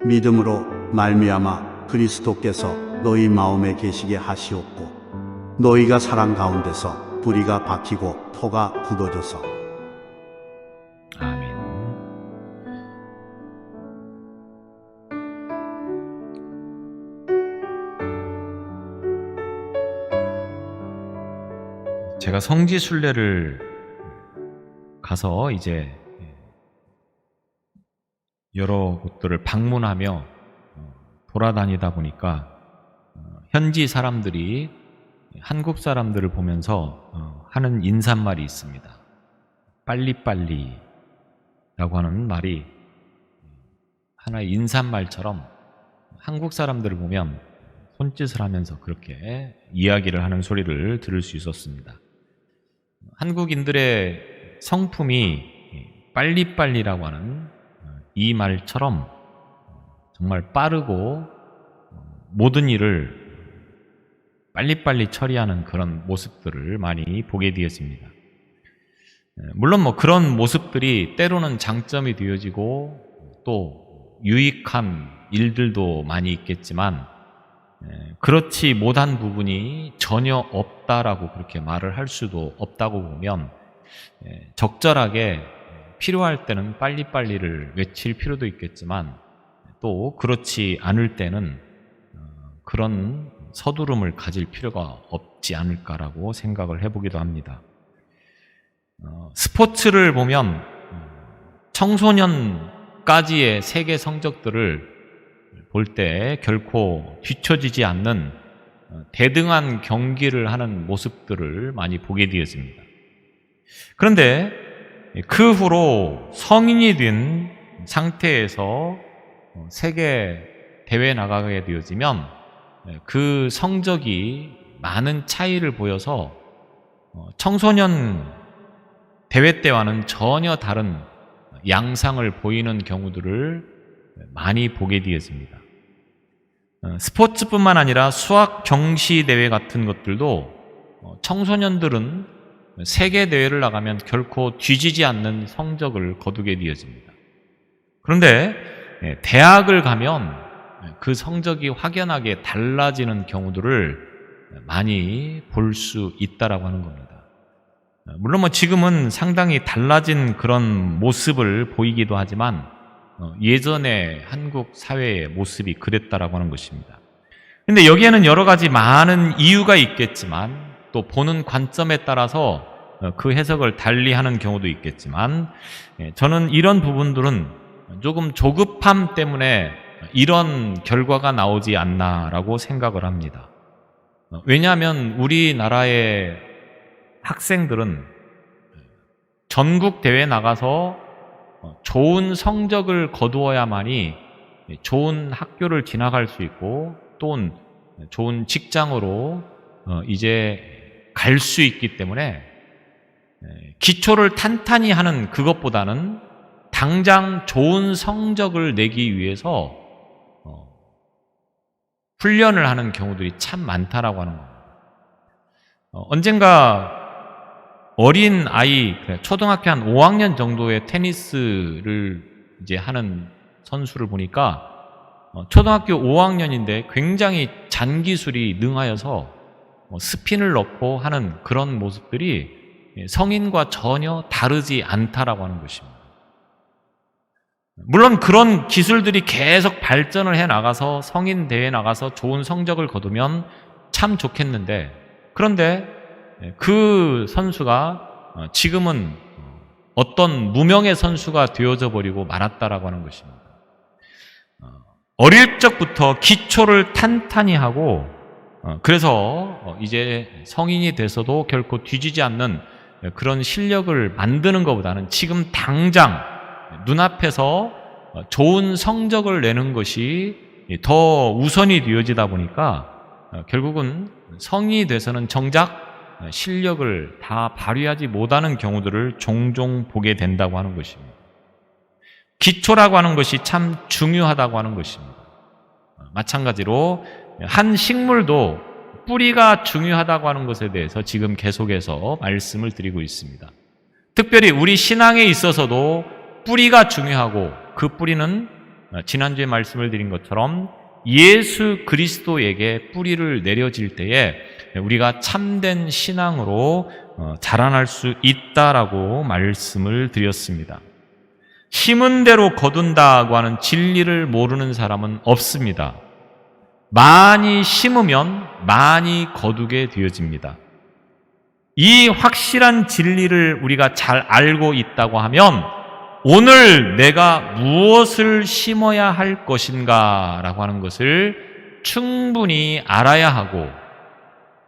믿음으로 말미암아 그리스도께서 너희 마음에 계시게 하시옵고 너희가 사랑 가운데서 뿌리가 박히고 토가 굳어져서. 아멘. 제가 성지순례를 가서 이제 여러 곳들을 방문하며 돌아다니다 보니까 현지 사람들이 한국 사람들을 보면서 하는 인사말이 있습니다. 빨리빨리 라고 하는 말이 하나의 인사말처럼 한국 사람들을 보면 손짓을 하면서 그렇게 이야기를 하는 소리를 들을 수 있었습니다. 한국인들의 성품이 빨리빨리라고 하는 이 말처럼 정말 빠르고 모든 일을 빨리빨리 처리하는 그런 모습들을 많이 보게 되었습니다. 물론 그런 모습들이 때로는 장점이 되어지고 또 유익한 일들도 많이 있겠지만 그렇지 못한 부분이 전혀 없다라고 그렇게 말을 할 수도 없다고 보면 적절하게 필요할 때는 빨리빨리를 외칠 필요도 있겠지만 또 그렇지 않을 때는 그런 서두름을 가질 필요가 없지 않을까라고 생각을 해보기도 합니다. 스포츠를 보면 청소년까지의 세계 성적들을 볼 때 결코 뒤처지지 않는 대등한 경기를 하는 모습들을 많이 보게 되었습니다. 그런데 그 후로 성인이 된 상태에서 세계 대회에 나가게 되어지면 그 성적이 많은 차이를 보여서 청소년 대회 때와는 전혀 다른 양상을 보이는 경우들을 많이 보게 되었습니다. 스포츠뿐만 아니라 수학 경시 대회 같은 것들도 청소년들은 세계 대회를 나가면 결코 뒤지지 않는 성적을 거두게 되어집니다. 그런데 대학을 가면 그 성적이 확연하게 달라지는 경우들을 많이 볼 수 있다라고 하는 겁니다. 물론 지금은 상당히 달라진 그런 모습을 보이기도 하지만 예전의 한국 사회의 모습이 그랬다라고 하는 것입니다. 그런데 여기에는 여러 가지 많은 이유가 있겠지만 또 보는 관점에 따라서 그 해석을 달리하는 경우도 있겠지만 저는 이런 부분들은 조금 조급함 때문에 이런 결과가 나오지 않나라고 생각을 합니다. 왜냐하면 우리나라의 학생들은 전국 대회에 나가서 좋은 성적을 거두어야만이 좋은 학교를 진학할 수 있고 또는 좋은 직장으로 이제 갈 수 있기 때문에 기초를 탄탄히 하는 그것보다는 당장 좋은 성적을 내기 위해서 훈련을 하는 경우들이 참 많다라고 하는 겁니다. 언젠가 어린 아이, 초등학교 한 5학년 정도의 테니스를 이제 하는 선수를 보니까 초등학교 5학년인데 굉장히 잔기술이 능하여서 스핀을 넣고 하는 그런 모습들이 성인과 전혀 다르지 않다라고 하는 것입니다. 물론 그런 기술들이 계속 발전을 해 나가서 성인 대회에 나가서 좋은 성적을 거두면 참 좋겠는데 그런데 그 선수가 지금은 어떤 무명의 선수가 되어져 버리고 말았다라고 하는 것입니다. 어릴 적부터 기초를 탄탄히 하고 그래서 이제 성인이 돼서도 결코 뒤지지 않는 그런 실력을 만드는 것보다는 지금 당장 눈앞에서 좋은 성적을 내는 것이 더 우선이 되어지다 보니까 결국은 성인이 돼서는 정작 실력을 다 발휘하지 못하는 경우들을 종종 보게 된다고 하는 것입니다. 기초라고 하는 것이 참 중요하다고 하는 것입니다. 마찬가지로 한 식물도 뿌리가 중요하다고 하는 것에 대해서 지금 계속해서 말씀을 드리고 있습니다. 특별히 우리 신앙에 있어서도 뿌리가 중요하고 그 뿌리는 지난주에 말씀을 드린 것처럼 예수 그리스도에게 뿌리를 내려질 때에 우리가 참된 신앙으로 자라날 수 있다라고 말씀을 드렸습니다. 심은 대로 거둔다고 하는 진리를 모르는 사람은 없습니다. 많이 심으면 많이 거두게 되어집니다. 이 확실한 진리를 우리가 잘 알고 있다고 하면 오늘 내가 무엇을 심어야 할 것인가 라고 하는 것을 충분히 알아야 하고,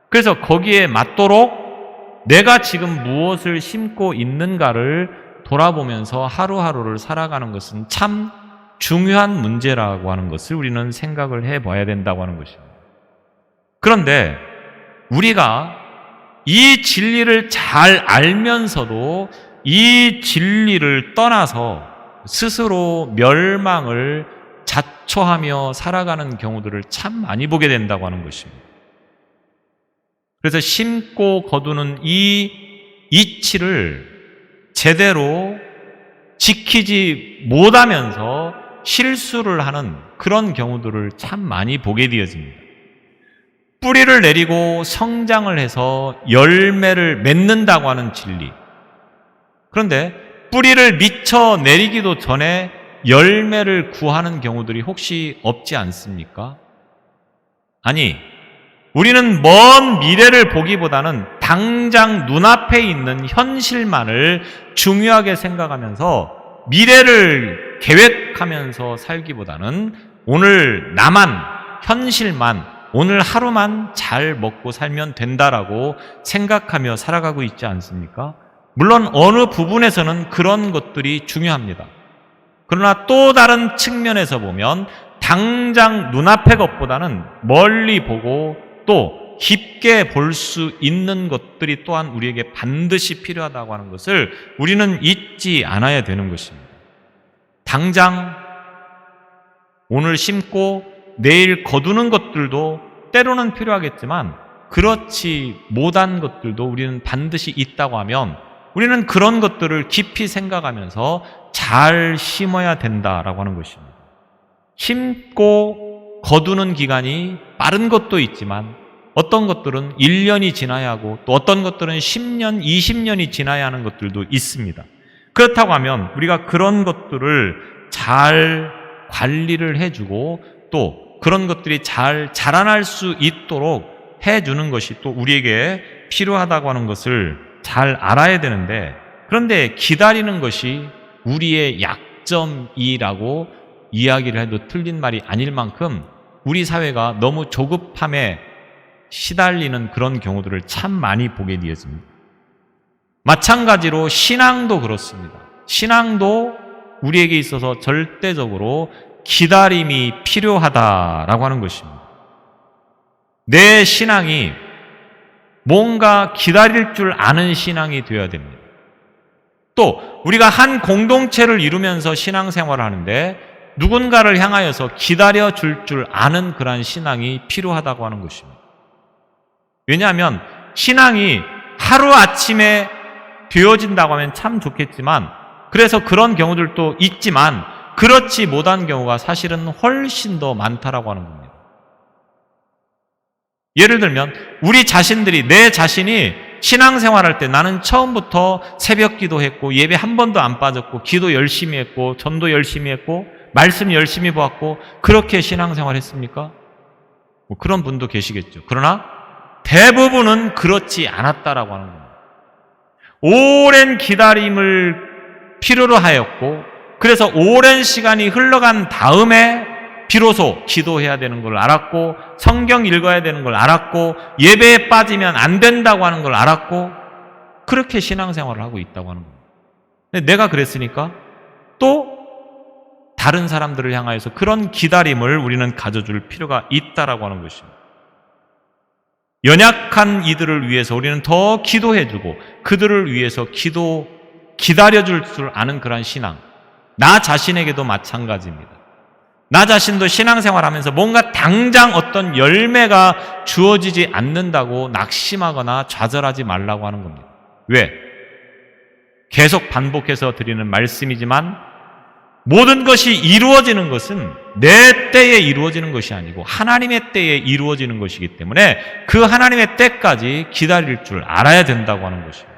그래서 거기에 맞도록 내가 지금 무엇을 심고 있는가를 돌아보면서 하루하루를 살아가는 것은 참 중요한 문제라고 하는 것을 우리는 생각을 해봐야 된다고 하는 것입니다. 그런데 우리가 이 진리를 잘 알면서도 이 진리를 떠나서 스스로 멸망을 자초하며 살아가는 경우들을 참 많이 보게 된다고 하는 것입니다. 그래서 심고 거두는 이 이치를 제대로 지키지 못하면서 실수를 하는 그런 경우들을 참 많이 보게 되어집니다. 뿌리를 내리고 성장을 해서 열매를 맺는다고 하는 진리. 그런데 뿌리를 미쳐 내리기도 전에 열매를 구하는 경우들이 혹시 없지 않습니까? 아니, 우리는 먼 미래를 보기보다는 당장 눈앞에 있는 현실만을 중요하게 생각하면서 미래를 계획하면서 살기보다는 오늘 나만, 현실만, 오늘 하루만 잘 먹고 살면 된다라고 생각하며 살아가고 있지 않습니까? 물론 어느 부분에서는 그런 것들이 중요합니다. 그러나 또 다른 측면에서 보면 당장 눈앞의 것보다는 멀리 보고 또 깊게 볼 수 있는 것들이 또한 우리에게 반드시 필요하다고 하는 것을 우리는 잊지 않아야 되는 것입니다. 당장 오늘 심고 내일 거두는 것들도 때로는 필요하겠지만 그렇지 못한 것들도 우리는 반드시 있다고 하면 우리는 그런 것들을 깊이 생각하면서 잘 심어야 된다라고 하는 것입니다. 심고 거두는 기간이 빠른 것도 있지만 어떤 것들은 1년이 지나야 하고 또 어떤 것들은 10년, 20년이 지나야 하는 것들도 있습니다. 그렇다고 하면 우리가 그런 것들을 잘 관리를 해주고 또 그런 것들이 잘 자라날 수 있도록 해주는 것이 또 우리에게 필요하다고 하는 것을 잘 알아야 되는데, 그런데 기다리는 것이 우리의 약점이라고 이야기를 해도 틀린 말이 아닐 만큼 우리 사회가 너무 조급함에 시달리는 그런 경우들을 참 많이 보게 되었습니다. 마찬가지로 신앙도 그렇습니다. 신앙도 우리에게 있어서 절대적으로 기다림이 필요하다라고 하는 것입니다. 내 신앙이 뭔가 기다릴 줄 아는 신앙이 되어야 됩니다. 또 우리가 한 공동체를 이루면서 신앙생활을 하는데 누군가를 향하여서 기다려줄 줄 아는 그러한 신앙이 필요하다고 하는 것입니다. 왜냐하면 신앙이 하루아침에 되어진다고 하면 참 좋겠지만, 그래서 그런 경우들도 있지만 그렇지 못한 경우가 사실은 훨씬 더 많다라고 하는 겁니다. 예를 들면 우리 자신들이, 내 자신이 신앙생활할 때 나는 처음부터 새벽 기도했고 예배 한 번도 안 빠졌고 기도 열심히 했고 전도 열심히 했고 말씀 열심히 보았고 그렇게 신앙생활 했습니까? 뭐 그런 분도 계시겠죠. 그러나 대부분은 그렇지 않았다라고 하는 겁니다. 오랜 기다림을 필요로 하였고, 그래서 오랜 시간이 흘러간 다음에 비로소 기도해야 되는 걸 알았고, 성경 읽어야 되는 걸 알았고, 예배에 빠지면 안 된다고 하는 걸 알았고, 그렇게 신앙생활을 하고 있다고 하는 겁니다. 근데 내가 그랬으니까 또 다른 사람들을 향하여서 그런 기다림을 우리는 가져줄 필요가 있다라고 하는 것입니다. 연약한 이들을 위해서 우리는 더 기도해주고 그들을 위해서 기다려줄 줄 아는 그런 신앙, 나 자신에게도 마찬가지입니다. 나 자신도 신앙생활하면서 뭔가 당장 어떤 열매가 주어지지 않는다고 낙심하거나 좌절하지 말라고 하는 겁니다. 왜? 계속 반복해서 드리는 말씀이지만 모든 것이 이루어지는 것은 내 때에 이루어지는 것이 아니고 하나님의 때에 이루어지는 것이기 때문에 그 하나님의 때까지 기다릴 줄 알아야 된다고 하는 것입니다.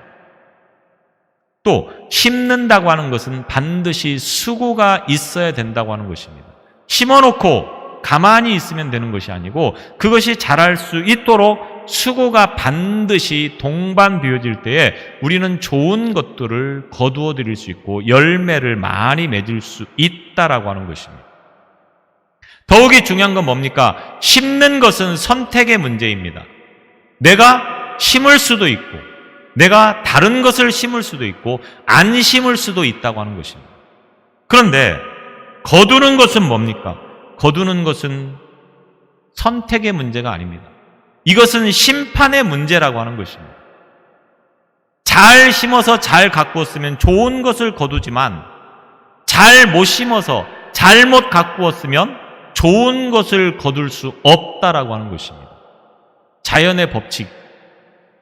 또 심는다고 하는 것은 반드시 수고가 있어야 된다고 하는 것입니다. 심어놓고 가만히 있으면 되는 것이 아니고 그것이 자랄 수 있도록 수고가 반드시 동반되어질 때에 우리는 좋은 것들을 거두어 드릴 수 있고 열매를 많이 맺을 수 있다라고 하는 것입니다. 더욱이 중요한 건 뭡니까? 심는 것은 선택의 문제입니다. 내가 심을 수도 있고 내가 다른 것을 심을 수도 있고 안 심을 수도 있다고 하는 것입니다. 그런데 거두는 것은 뭡니까? 거두는 것은 선택의 문제가 아닙니다. 이것은 심판의 문제라고 하는 것입니다. 잘 심어서 잘 가꾸었으면 좋은 것을 거두지만 잘 못 심어서 잘못 가꾸었으면 좋은 것을 거둘 수 없다라고 하는 것입니다. 자연의 법칙,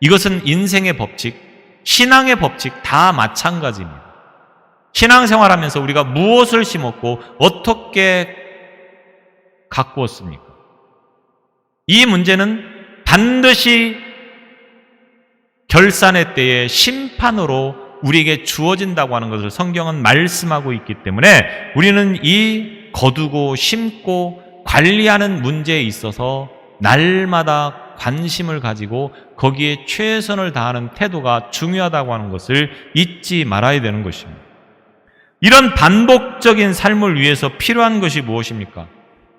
이것은 인생의 법칙, 신앙의 법칙 다 마찬가지입니다. 신앙생활하면서 우리가 무엇을 심었고 어떻게 가꾸었습니까? 이 문제는 반드시 결산의 때에 심판으로 우리에게 주어진다고 하는 것을 성경은 말씀하고 있기 때문에 우리는 이 거두고 심고 관리하는 문제에 있어서 날마다 관심을 가지고 거기에 최선을 다하는 태도가 중요하다고 하는 것을 잊지 말아야 되는 것입니다. 이런 반복적인 삶을 위해서 필요한 것이 무엇입니까?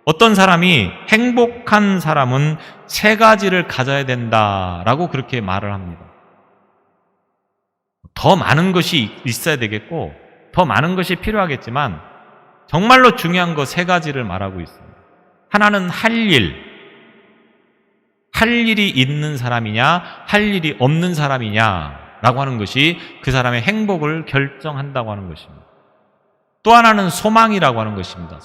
어떤 사람이 행복한 사람은 3가지를 가져야 된다라고 그렇게 말을 합니다. 더 많은 것이 있어야 되겠고 더 많은 것이 필요하겠지만 정말로 중요한 것 3가지를 말하고 있습니다. 하나는 할 일이 있는 사람이냐 할 일이 없는 사람이냐라고 하는 것이 그 사람의 행복을 결정한다고 하는 것입니다. 또 하나는 소망이라고 하는 것입니다.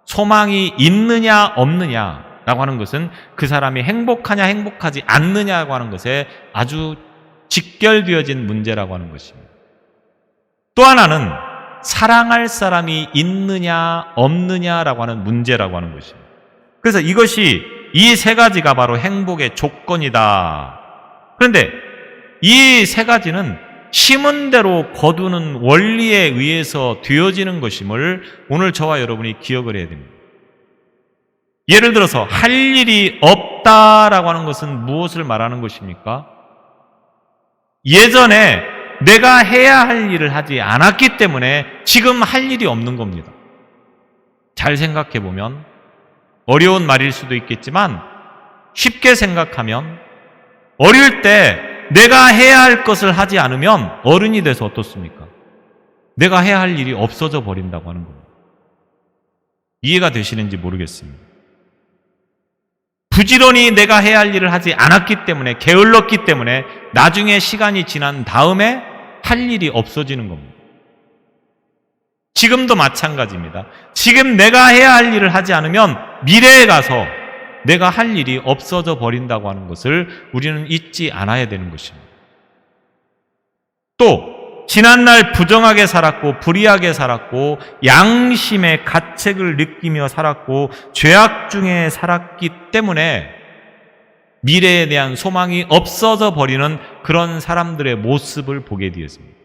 소망이 있느냐 없느냐라고 하는 것은 그 사람이 행복하냐 행복하지 않느냐라고 하는 것에 아주 직결되어진 문제라고 하는 것입니다. 또 하나는 사랑할 사람이 있느냐 없느냐라고 하는 문제라고 하는 것입니다. 그래서 이것이 이 3가지가 바로 행복의 조건이다. 그런데 이 3가지는 심은 대로 거두는 원리에 의해서 되어지는 것임을 오늘 저와 여러분이 기억을 해야 됩니다. 예를 들어서 할 일이 없다라고 하는 것은 무엇을 말하는 것입니까? 예전에 내가 해야 할 일을 하지 않았기 때문에 지금 할 일이 없는 겁니다. 잘 생각해 보면 어려운 말일 수도 있겠지만 쉽게 생각하면 어릴 때 내가 해야 할 것을 하지 않으면 어른이 돼서 어떻습니까? 내가 해야 할 일이 없어져 버린다고 하는 겁니다. 이해가 되시는지 모르겠습니다. 부지런히 내가 해야 할 일을 하지 않았기 때문에 게을렀기 때문에 나중에 시간이 지난 다음에 할 일이 없어지는 겁니다. 지금도 마찬가지입니다. 지금 내가 해야 할 일을 하지 않으면 미래에 가서 내가 할 일이 없어져 버린다고 하는 것을 우리는 잊지 않아야 되는 것입니다. 또 지난날 부정하게 살았고 불의하게 살았고 양심의 가책을 느끼며 살았고 죄악 중에 살았기 때문에 미래에 대한 소망이 없어져 버리는 그런 사람들의 모습을 보게 되었습니다.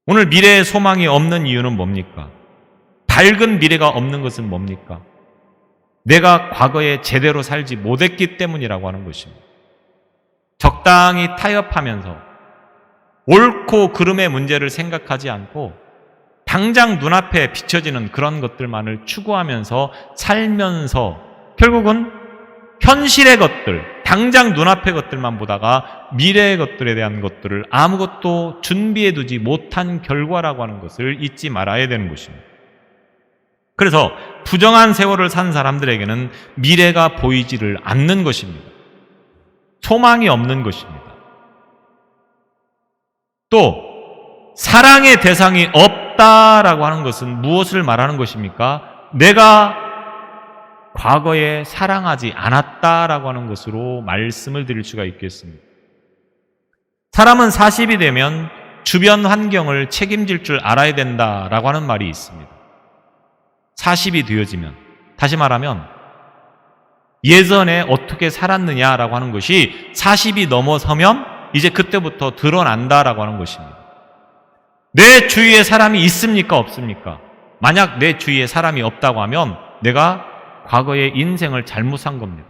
오늘 미래에 소망이 없는 이유는 뭡니까? 밝은 미래가 없는 것은 뭡니까? 내가 과거에 제대로 살지 못했기 때문이라고 하는 것입니다. 적당히 타협하면서 옳고 그름의 문제를 생각하지 않고 당장 눈앞에 비춰지는 그런 것들만을 추구하면서 살면서 결국은 현실의 것들, 당장 눈앞의 것들만 보다가 미래의 것들에 대한 것들을 아무것도 준비해 두지 못한 결과라고 하는 것을 잊지 말아야 되는 것입니다. 그래서 부정한 세월을 산 사람들에게는 미래가 보이지를 않는 것입니다. 소망이 없는 것입니다. 또 사랑의 대상이 없다라고 하는 것은 무엇을 말하는 것입니까? 내가 과거에 사랑하지 않았다라고 하는 것으로 말씀을 드릴 수가 있겠습니다. 사람은 40이 되면 주변 환경을 책임질 줄 알아야 된다라고 하는 말이 있습니다. 40이 되어지면, 다시 말하면 예전에 어떻게 살았느냐라고 하는 것이 40이 넘어서면 이제 그때부터 드러난다라고 하는 것입니다. 내 주위에 사람이 있습니까? 없습니까? 만약 내 주위에 사람이 없다고 하면 내가 과거에 인생을 잘못 산 겁니다.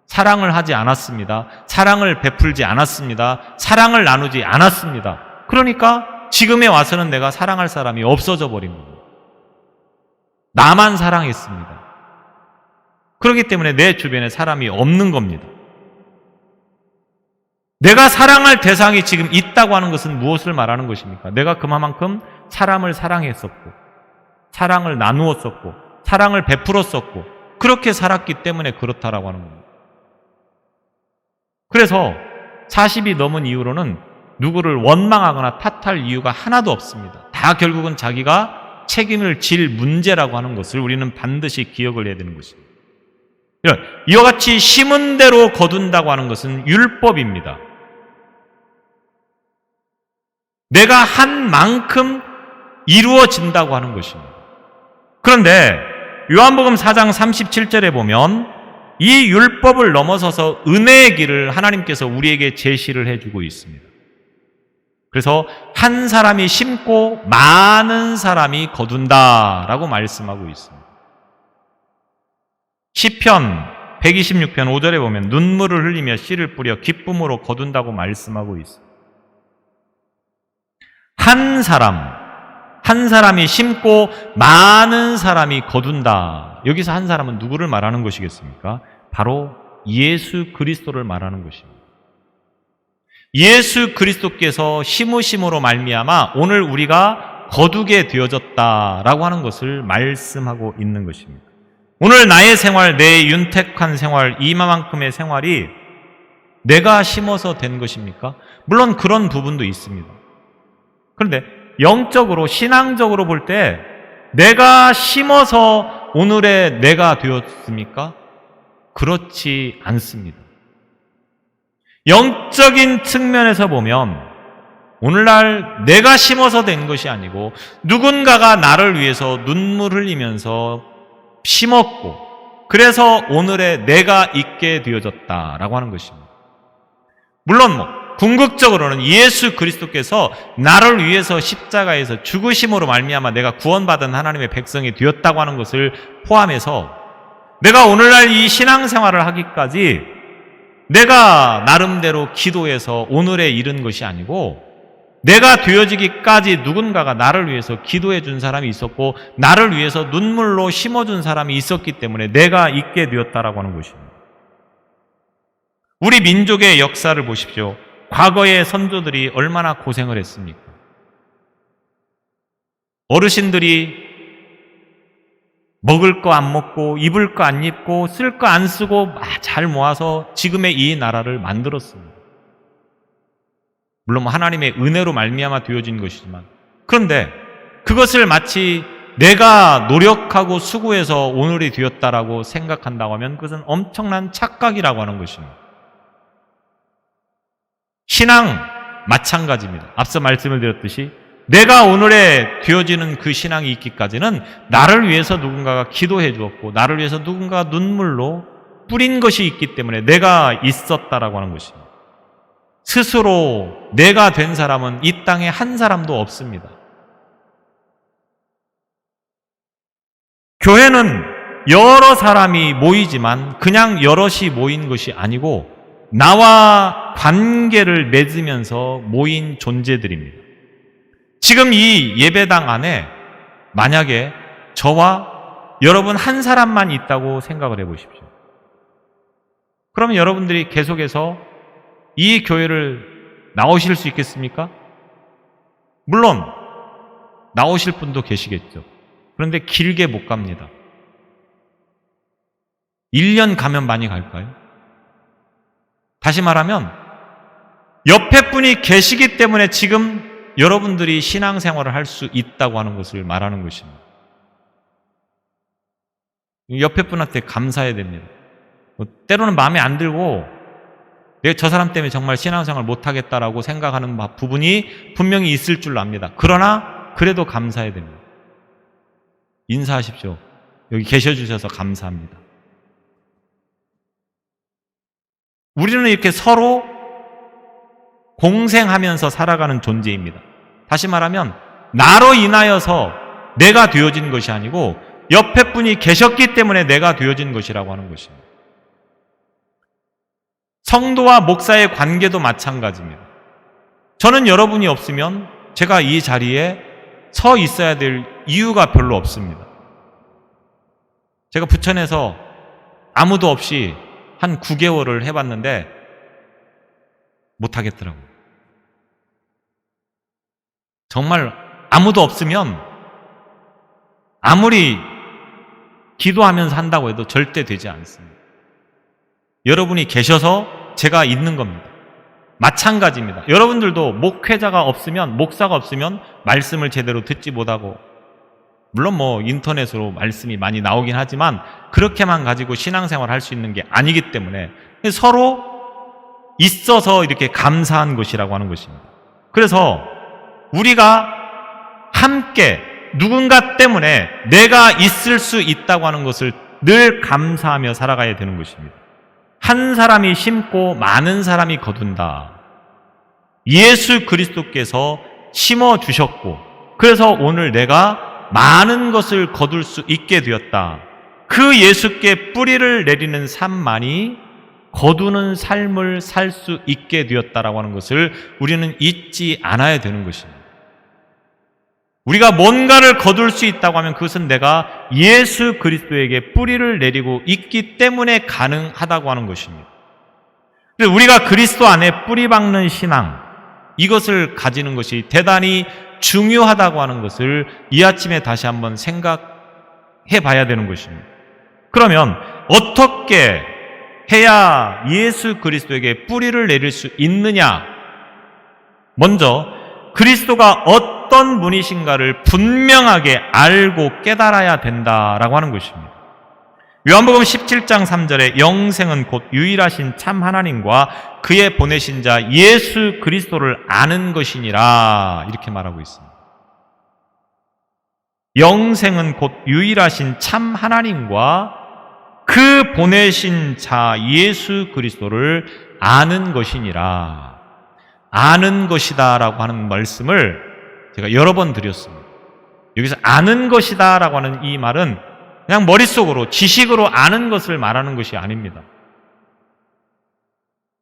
사랑을 하지 않았습니다. 사랑을 베풀지 않았습니다. 사랑을 나누지 않았습니다. 그러니까 지금에 와서는 내가 사랑할 사람이 없어져 버린 겁니다. 나만 사랑했습니다. 그렇기 때문에 내 주변에 사람이 없는 겁니다. 내가 사랑할 대상이 지금 있다고 하는 것은 무엇을 말하는 것입니까? 내가 그만큼 사람을 사랑했었고, 사랑을 나누었었고, 사랑을 베풀었었고, 그렇게 살았기 때문에 그렇다라고 하는 겁니다. 그래서 40이 넘은 이후로는 누구를 원망하거나 탓할 이유가 하나도 없습니다. 다 결국은 자기가 책임을 질 문제라고 하는 것을 우리는 반드시 기억을 해야 되는 것입니다. 이와 같이 심은 대로 거둔다고 하는 것은 율법입니다. 내가 한 만큼 이루어진다고 하는 것입니다. 그런데 요한복음 4장 37절에 보면 이 율법을 넘어서서 은혜의 길을 하나님께서 우리에게 제시를 해주고 있습니다. 그래서 한 사람이 심고 많은 사람이 거둔다라고 말씀하고 있습니다. 시편 126편 5절에 보면 눈물을 흘리며 씨를 뿌려 기쁨으로 거둔다고 말씀하고 있습니다. 한 사람이 심고 많은 사람이 거둔다. 여기서 한 사람은 누구를 말하는 것이겠습니까? 바로 예수 그리스도를 말하는 것입니다. 예수 그리스도께서 심으심으로 말미암아 오늘 우리가 거두게 되어졌다라고 하는 것을 말씀하고 있는 것입니다. 오늘 나의 생활, 내 윤택한 생활, 이만큼의 생활이 내가 심어서 된 것입니까? 물론 그런 부분도 있습니다. 그런데 영적으로, 신앙적으로 볼 때 내가 심어서 오늘의 내가 되었습니까? 그렇지 않습니다. 영적인 측면에서 보면 오늘날 내가 심어서 된 것이 아니고 누군가가 나를 위해서 눈물 흘리면서 심었고 그래서 오늘의 내가 있게 되어졌다라고 하는 것입니다. 물론 궁극적으로는 예수 그리스도께서 나를 위해서 십자가에서 죽으심으로 말미암아 내가 구원받은 하나님의 백성이 되었다고 하는 것을 포함해서 내가 오늘날 이 신앙생활을 하기까지 내가 나름대로 기도해서 오늘에 이른 것이 아니고 내가 되어지기까지 누군가가 나를 위해서 기도해 준 사람이 있었고 나를 위해서 눈물로 심어준 사람이 있었기 때문에 내가 있게 되었다라고 하는 것입니다. 우리 민족의 역사를 보십시오. 과거의 선조들이 얼마나 고생을 했습니까? 어르신들이 먹을 거 안 먹고 입을 거 안 입고 쓸 거 안 쓰고 잘 모아서 지금의 이 나라를 만들었습니다. 물론 하나님의 은혜로 말미암아 되어진 것이지만 그런데 그것을 마치 내가 노력하고 수고해서 오늘이 되었다라고 생각한다고 하면 그것은 엄청난 착각이라고 하는 것입니다. 신앙 마찬가지입니다. 앞서 말씀을 드렸듯이 내가 오늘에 되어지는 그 신앙이 있기까지는 나를 위해서 누군가가 기도해 주었고 나를 위해서 누군가가 눈물로 뿌린 것이 있기 때문에 내가 있었다라고 하는 것입니다. 스스로 내가 된 사람은 이 땅에 한 사람도 없습니다. 교회는 여러 사람이 모이지만 그냥 여럿이 모인 것이 아니고 나와 관계를 맺으면서 모인 존재들입니다. 지금 이 예배당 안에 만약에 저와 여러분 한 사람만 있다고 생각을 해보십시오. 그러면 여러분들이 계속해서 이 교회를 나오실 수 있겠습니까? 물론 나오실 분도 계시겠죠. 그런데 길게 못 갑니다. 1년 가면 많이 갈까요? 다시 말하면 옆에 분이 계시기 때문에 지금 여러분들이 신앙생활을 할 수 있다고 하는 것을 말하는 것입니다. 옆에 분한테 감사해야 됩니다. 때로는 마음에 안 들고 내가 저 사람 때문에 정말 신앙생활 못하겠다라고 생각하는 부분이 분명히 있을 줄 압니다. 그러나 그래도 감사해야 됩니다. 인사하십시오. 여기 계셔주셔서 감사합니다. 우리는 이렇게 서로 공생하면서 살아가는 존재입니다. 다시 말하면 나로 인하여서 내가 되어진 것이 아니고 옆에 분이 계셨기 때문에 내가 되어진 것이라고 하는 것입니다. 성도와 목사의 관계도 마찬가지입니다. 저는 여러분이 없으면 제가 이 자리에 서 있어야 될 이유가 별로 없습니다. 제가 부천에서 아무도 없이 한 9개월을 해봤는데 못하겠더라고요. 정말 아무도 없으면 아무리 기도하면서 한다고 해도 절대 되지 않습니다. 여러분이 계셔서 제가 있는 겁니다. 마찬가지입니다. 여러분들도 목회자가 없으면, 목사가 없으면 말씀을 제대로 듣지 못하고, 물론 인터넷으로 말씀이 많이 나오긴 하지만 그렇게만 가지고 신앙생활 할 수 있는 게 아니기 때문에 서로 있어서 이렇게 감사한 것이라고 하는 것입니다. 그래서 우리가 함께 누군가 때문에 내가 있을 수 있다고 하는 것을 늘 감사하며 살아가야 되는 것입니다. 한 사람이 심고 많은 사람이 거둔다. 예수 그리스도께서 심어주셨고, 그래서 오늘 내가 많은 것을 거둘 수 있게 되었다. 그 예수께 뿌리를 내리는 삶만이 거두는 삶을 살 수 있게 되었다라고 하는 것을 우리는 잊지 않아야 되는 것입니다. 우리가 뭔가를 거둘 수 있다고 하면 그것은 내가 예수 그리스도에게 뿌리를 내리고 있기 때문에 가능하다고 하는 것입니다. 우리가 그리스도 안에 뿌리 박는 신앙, 이것을 가지는 것이 대단히 중요하다고 하는 것을 이 아침에 다시 한번 생각해 봐야 되는 것입니다. 그러면 어떻게 해야 예수 그리스도에게 뿌리를 내릴 수 있느냐? 먼저 그리스도가 어떤 분이신가를 분명하게 알고 깨달아야 된다라고 하는 것입니다. 요한복음 17장 3절에 영생은 곧 유일하신 참 하나님과 그의 보내신 자 예수 그리스도를 아는 것이니라, 이렇게 말하고 있습니다. 영생은 곧 유일하신 참 하나님과 그 보내신 자 예수 그리스도를 아는 것이니라. 아는 것이다 라고 하는 말씀을 제가 여러 번 드렸습니다. 여기서 아는 것이다 라고 하는 이 말은 그냥 머릿속으로 지식으로 아는 것을 말하는 것이 아닙니다.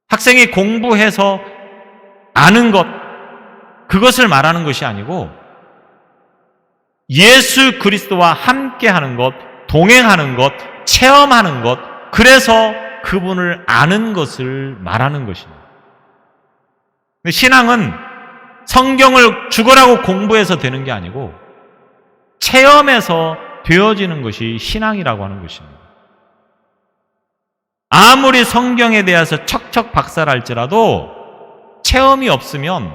학생이 공부해서 아는 것, 그것을 말하는 것이 아니고 예수 그리스도와 함께하는 것, 동행하는 것, 체험하는 것, 그래서 그분을 아는 것을 말하는 것입니다. 신앙은 성경을 죽으라고 공부해서 되는 게 아니고 체험해서 되어지는 것이 신앙이라고 하는 것입니다. 아무리 성경에 대해서 척척 박살할지라도 체험이 없으면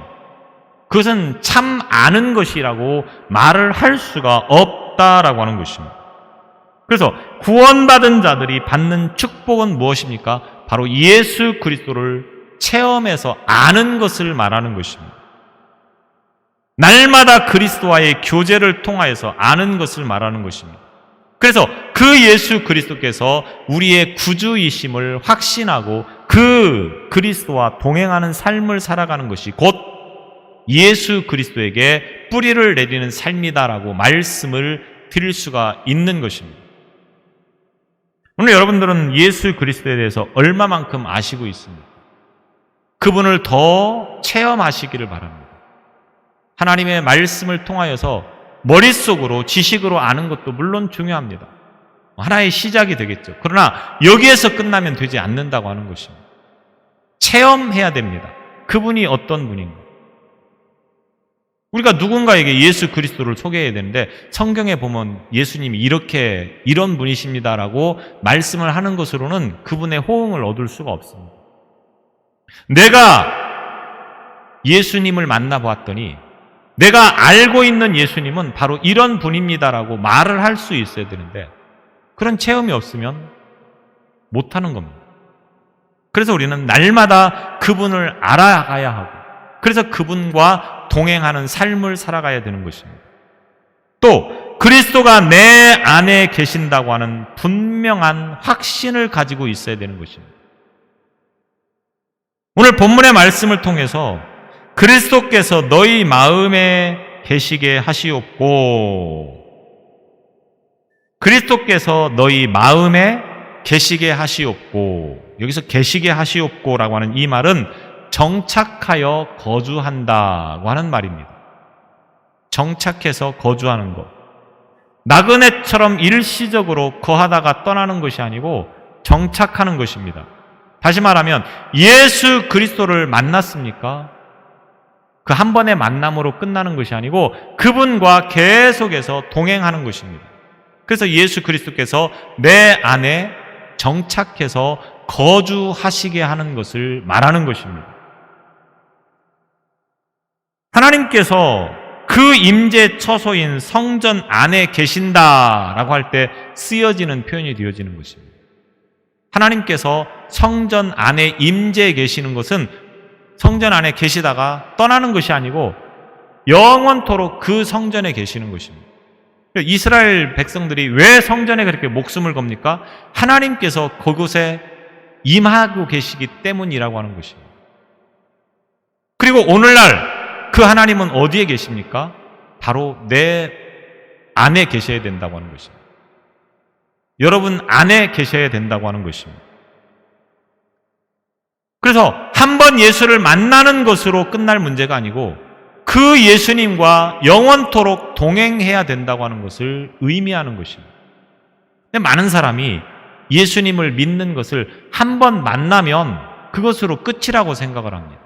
그것은 참 아는 것이라고 말을 할 수가 없다라고 하는 것입니다. 그래서 구원받은 자들이 받는 축복은 무엇입니까? 바로 예수 그리스도를 체험해서 아는 것을 말하는 것입니다. 날마다 그리스도와의 교제를 통하여서 아는 것을 말하는 것입니다. 그래서 그 예수 그리스도께서 우리의 구주이심을 확신하고 그 그리스도와 동행하는 삶을 살아가는 것이 곧 예수 그리스도에게 뿌리를 내리는 삶이다라고 말씀을 드릴 수가 있는 것입니다. 오늘 여러분들은 예수 그리스도에 대해서 얼마만큼 아시고 있습니까? 그분을 더 체험하시기를 바랍니다. 하나님의 말씀을 통하여서 머릿속으로 지식으로 아는 것도 물론 중요합니다. 하나의 시작이 되겠죠. 그러나 여기에서 끝나면 되지 않는다고 하는 것입니다. 체험해야 됩니다. 그분이 어떤 분인가. 우리가 누군가에게 예수 그리스도를 소개해야 되는데 성경에 보면 예수님이 이런 분이십니다라고 말씀을 하는 것으로는 그분의 호응을 얻을 수가 없습니다. 내가 예수님을 만나보았더니 내가 알고 있는 예수님은 바로 이런 분입니다라고 말을 할 수 있어야 되는데 그런 체험이 없으면 못하는 겁니다. 그래서 우리는 날마다 그분을 알아가야 하고, 그래서 그분과 동행하는 삶을 살아가야 되는 것입니다. 또 그리스도가 내 안에 계신다고 하는 분명한 확신을 가지고 있어야 되는 것입니다. 오늘 본문의 말씀을 통해서 그리스도께서 너희 마음에 계시게 하시옵고, 그리스도께서 너희 마음에 계시게 하시옵고, 여기서 계시게 하시옵고라고 하는 이 말은 정착하여 거주한다고 하는 말입니다. 정착해서 거주하는 것. 나그네처럼 일시적으로 거하다가 떠나는 것이 아니고 정착하는 것입니다. 다시 말하면 예수 그리스도를 만났습니까? 그 한 번의 만남으로 끝나는 것이 아니고 그분과 계속해서 동행하는 것입니다. 그래서 예수 그리스도께서 내 안에 정착해서 거주하시게 하는 것을 말하는 것입니다. 하나님께서 그 임재 처소인 성전 안에 계신다라고 할 때 쓰여지는 표현이 되어지는 것입니다. 하나님께서 성전 안에 임재해 계시는 것은 성전 안에 계시다가 떠나는 것이 아니고 영원토록 그 성전에 계시는 것입니다. 이스라엘 백성들이 왜 성전에 그렇게 목숨을 겁니까? 하나님께서 그곳에 임하고 계시기 때문이라고 하는 것입니다. 그리고 오늘날 그 하나님은 어디에 계십니까? 바로 내 안에 계셔야 된다고 하는 것입니다. 여러분 안에 계셔야 된다고 하는 것입니다. 그래서 한 번 예수를 만나는 것으로 끝날 문제가 아니고 그 예수님과 영원토록 동행해야 된다고 하는 것을 의미하는 것입니다. 근데 많은 사람이 예수님을 믿는 것을 한 번 만나면 그것으로 끝이라고 생각을 합니다.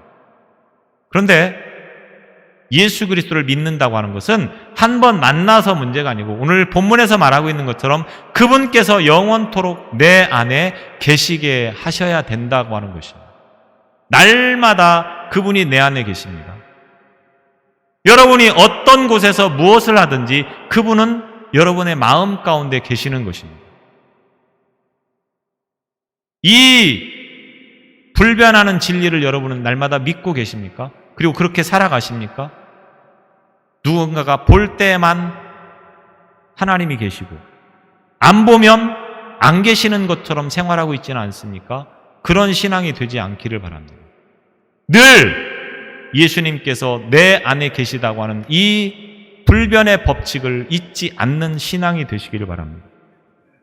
그런데 예수 그리스도를 믿는다고 하는 것은 한 번 만나서 문제가 아니고 오늘 본문에서 말하고 있는 것처럼 그분께서 영원토록 내 안에 계시게 하셔야 된다고 하는 것입니다. 날마다 그분이 내 안에 계십니다. 여러분이 어떤 곳에서 무엇을 하든지 그분은 여러분의 마음 가운데 계시는 것입니다. 이 불변하는 진리를 여러분은 날마다 믿고 계십니까? 그리고 그렇게 살아가십니까? 누군가가 볼 때만 하나님이 계시고 안 보면 안 계시는 것처럼 생활하고 있지는 않습니까? 그런 신앙이 되지 않기를 바랍니다. 늘 예수님께서 내 안에 계시다고 하는 이 불변의 법칙을 잊지 않는 신앙이 되시기를 바랍니다.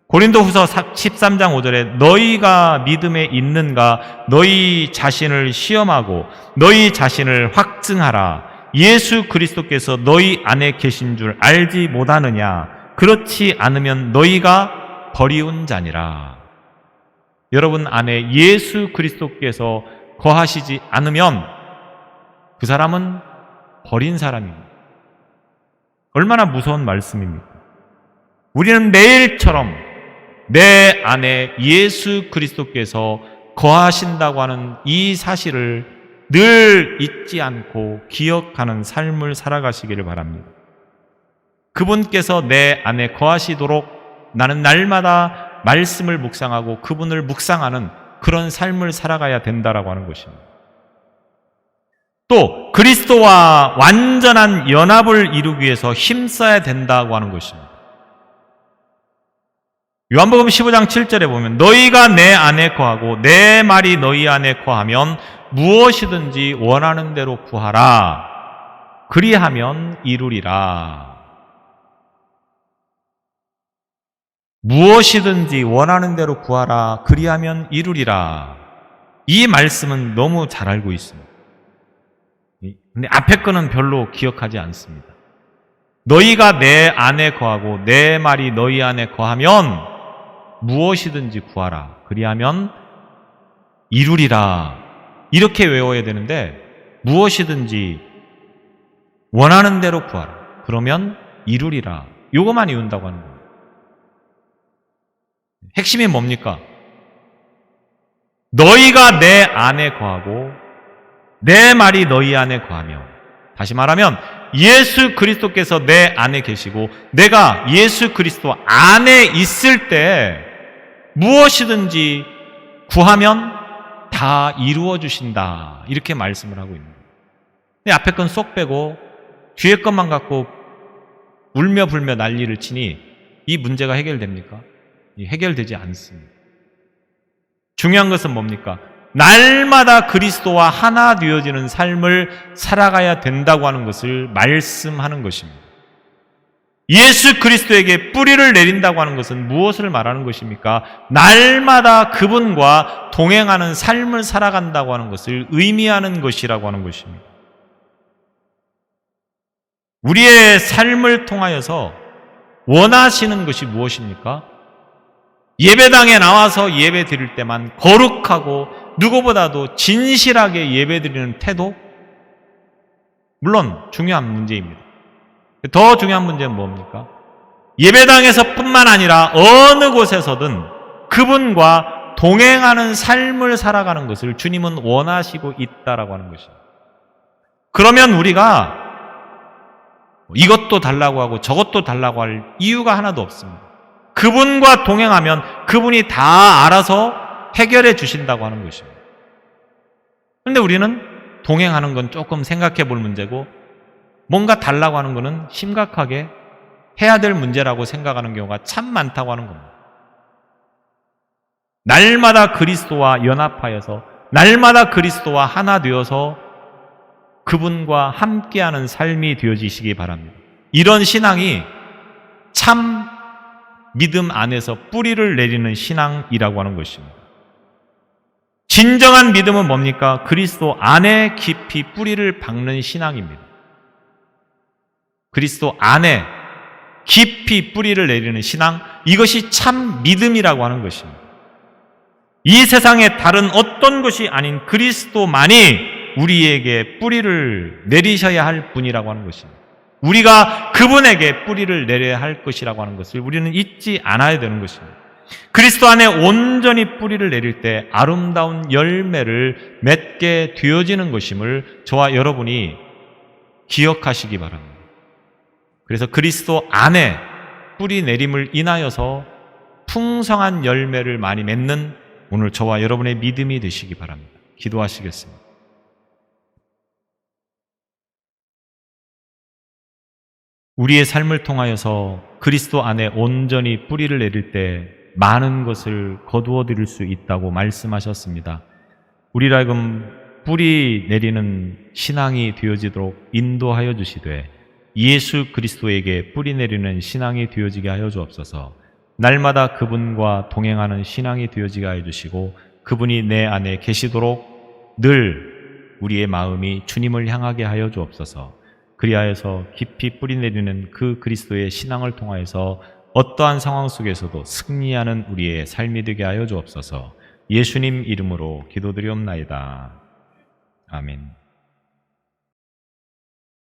고린도후서 13장 5절에 너희가 믿음에 있는가 너희 자신을 시험하고 너희 자신을 확증하라. 예수 그리스도께서 너희 안에 계신 줄 알지 못하느냐. 그렇지 않으면 너희가 버리운 자니라. 여러분 안에 예수 그리스도께서 거하시지 않으면 그 사람은 버린 사람입니다. 얼마나 무서운 말씀입니까? 우리는 매일처럼 내 안에 예수 그리스도께서 거하신다고 하는 이 사실을 늘 잊지 않고 기억하는 삶을 살아가시기를 바랍니다. 그분께서 내 안에 거하시도록 나는 날마다 말씀을 묵상하고 그분을 묵상하는 그런 삶을 살아가야 된다라고 하는 것입니다. 또 그리스도와 완전한 연합을 이루기 위해서 힘써야 된다고 하는 것입니다. 요한복음 15장 7절에 보면 너희가 내 안에 거하고 내 말이 너희 안에 거하면 무엇이든지 원하는 대로 구하라. 그리하면 이루리라. 무엇이든지 원하는 대로 구하라. 그리하면 이루리라. 이 말씀은 너무 잘 알고 있습니다. 근데 앞에 거는 별로 기억하지 않습니다. 너희가 내 안에 거하고 내 말이 너희 안에 거하면 무엇이든지 구하라. 그리하면 이루리라. 이렇게 외워야 되는데 무엇이든지 원하는 대로 구하라. 그러면 이루리라. 이것만 이룬다고 하는 거예요. 핵심이 뭡니까? 너희가 내 안에 거하고 내 말이 너희 안에 거하며, 다시 말하면 예수 그리스도께서 내 안에 계시고 내가 예수 그리스도 안에 있을 때 무엇이든지 구하면 다 이루어 주신다. 이렇게 말씀을 하고 있는 거예요. 앞에 건 쏙 빼고 뒤에 것만 갖고 울며 불며 난리를 치니 이 문제가 해결됩니까? 해결되지 않습니다. 중요한 것은 뭡니까? 날마다 그리스도와 하나 되어지는 삶을 살아가야 된다고 하는 것을 말씀하는 것입니다. 예수 그리스도에게 뿌리를 내린다고 하는 것은 무엇을 말하는 것입니까? 날마다 그분과 동행하는 삶을 살아간다고 하는 것을 의미하는 것이라고 하는 것입니다. 우리의 삶을 통하여서 원하시는 것이 무엇입니까? 예배당에 나와서 예배 드릴 때만 거룩하고 누구보다도 진실하게 예배 드리는 태도? 물론 중요한 문제입니다. 더 중요한 문제는 뭡니까? 예배당에서 뿐만 아니라 어느 곳에서든 그분과 동행하는 삶을 살아가는 것을 주님은 원하시고 있다라고 하는 것입니다. 그러면 우리가 이것도 달라고 하고 저것도 달라고 할 이유가 하나도 없습니다. 그분과 동행하면 그분이 다 알아서 해결해 주신다고 하는 것입니다. 그런데 우리는 동행하는 건 조금 생각해 볼 문제고 뭔가 달라고 하는 것은 심각하게 해야 될 문제라고 생각하는 경우가 참 많다고 하는 겁니다. 날마다 그리스도와 연합하여서 날마다 그리스도와 하나 되어서 그분과 함께하는 삶이 되어지시기 바랍니다. 이런 신앙이 참 믿음 안에서 뿌리를 내리는 신앙이라고 하는 것입니다. 진정한 믿음은 뭡니까? 그리스도 안에 깊이 뿌리를 박는 신앙입니다. 그리스도 안에 깊이 뿌리를 내리는 신앙, 이것이 참 믿음이라고 하는 것입니다. 이 세상에 다른 어떤 것이 아닌 그리스도만이 우리에게 뿌리를 내리셔야 할 분이라고 하는 것입니다. 우리가 그분에게 뿌리를 내려야 할 것이라고 하는 것을 우리는 잊지 않아야 되는 것입니다. 그리스도 안에 온전히 뿌리를 내릴 때 아름다운 열매를 맺게 되어지는 것임을 저와 여러분이 기억하시기 바랍니다. 그래서 그리스도 안에 뿌리 내림을 인하여서 풍성한 열매를 많이 맺는 오늘 저와 여러분의 믿음이 되시기 바랍니다. 기도하시겠습니다. 우리의 삶을 통하여서 그리스도 안에 온전히 뿌리를 내릴 때 많은 것을 거두어 드릴 수 있다고 말씀하셨습니다. 우리라 하여금 뿌리 내리는 신앙이 되어지도록 인도하여 주시되 예수 그리스도에게 뿌리 내리는 신앙이 되어지게 하여 주옵소서. 날마다 그분과 동행하는 신앙이 되어지게 하여 주시고 그분이 내 안에 계시도록 늘 우리의 마음이 주님을 향하게 하여 주옵소서. 그리하여서 깊이 뿌리 내리는 그 그리스도의 신앙을 통하여서 어떠한 상황 속에서도 승리하는 우리의 삶이 되게 하여 주옵소서. 예수님 이름으로 기도드리옵나이다. 아멘.